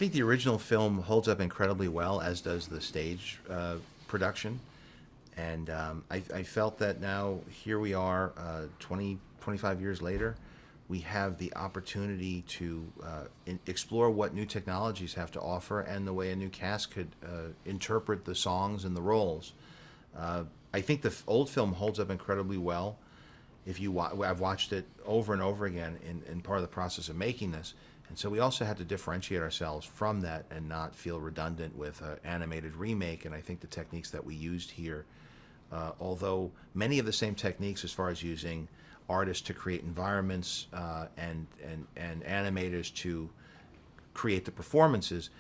think the original film holds up incredibly well, as does the stage production. And I felt that now, here we are, 20, 25 years later, we have the opportunity to explore what new technologies have to offer and the way a new cast could interpret the songs and the roles. I think the old film holds up incredibly well. I've watched it over and over again in part of the process of making this. And so we also had to differentiate ourselves from that and not feel redundant with an animated remake. And I think the techniques that we used here, although many of the same techniques as far as using artists to create environments and animators to create the performances,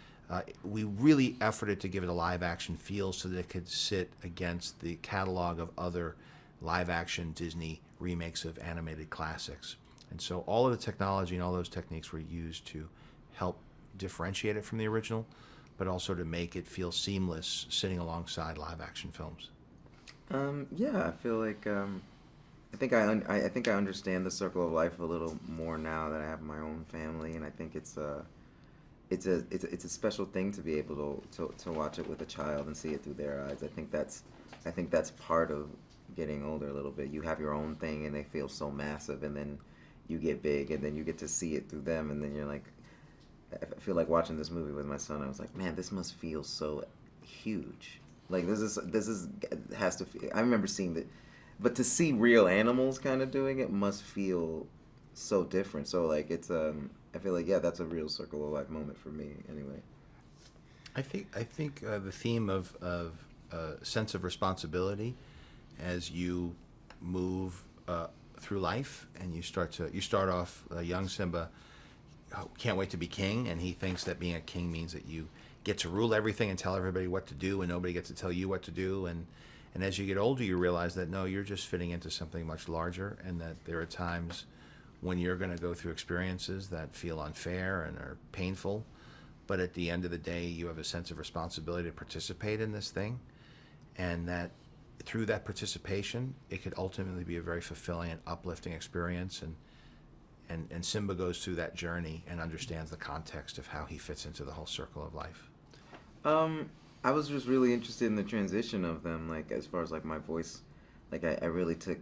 we really efforted to give it a live action feel so that it could sit against the catalog of other live action Disney remakes of animated classics. And so all of the technology and all those techniques were used to help differentiate it from the original, but also to make it feel seamless sitting alongside live action films. Yeah, I feel like I think I understand the circle of life a little more now that I have my own family, and I think it's a special thing to be able to watch it with a child and see it through their eyes. I think that's part of getting older a little bit. You have your own thing, and they feel so massive, and then you get big, and then you get to see it through them, and then you're like, I feel like watching this movie with my son. I was like, man, this must feel so huge. Like this is has to feel. I remember seeing that, but to see real animals kind of doing it must feel so different. So like it's I feel like, yeah, that's a real circle of life moment for me anyway. I think the theme of sense of responsibility as you move through life, and you start off young Simba can't wait to be king, and he thinks that being a king means that you get to rule everything and tell everybody what to do, and nobody gets to tell you what to do. And as you get older, you realize that no, you're just fitting into something much larger, and that there are times when you're going to go through experiences that feel unfair and are painful, but at the end of the day, you have a sense of responsibility to participate in this thing, and that through that participation, it could ultimately be a very fulfilling and uplifting experience. And Simba goes through that journey and understands the context of how he fits into the whole circle of life. I was just really interested in the transition of them, like as far as like my voice, like I really took.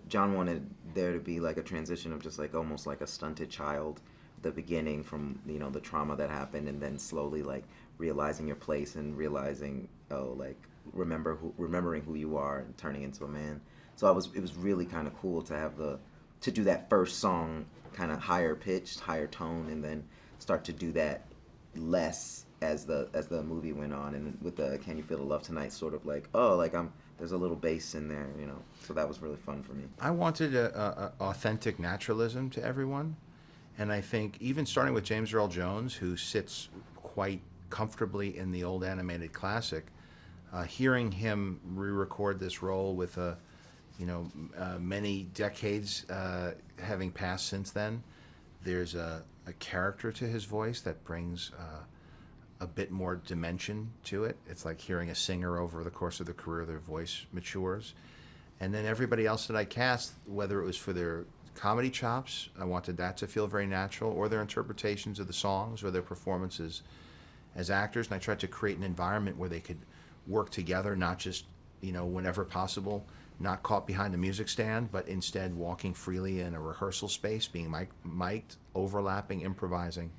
John wanted there to be like a transition of just like almost like a stunted child, the beginning from the trauma that happened, and then slowly like realizing your place and realizing like remembering who you are and turning into a man. So it was really kind of cool to have to do that first song kind of higher pitched, higher tone, and then start to do that less as the movie went on, and with the Can You Feel the Love Tonight sort of like there's a little bass in there, so that was really fun for me. I wanted a authentic naturalism to everyone, and I think even starting with James Earl Jones, who sits quite comfortably in the old animated classic, hearing him re-record this role with many decades having passed since then, there's a character to his voice that brings a bit more dimension to it. It's like hearing a singer over the course of their career, their voice matures. And then everybody else that I cast, whether it was for their comedy chops, I wanted that to feel very natural, or their interpretations of the songs, or their performances as actors. And I tried to create an environment where they could work together, not just, whenever possible, not caught behind a music stand, but instead walking freely in a rehearsal space, being mic'd, overlapping, improvising,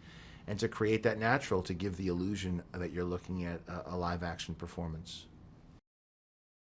and to create that natural, to give the illusion that you're looking at a live action performance.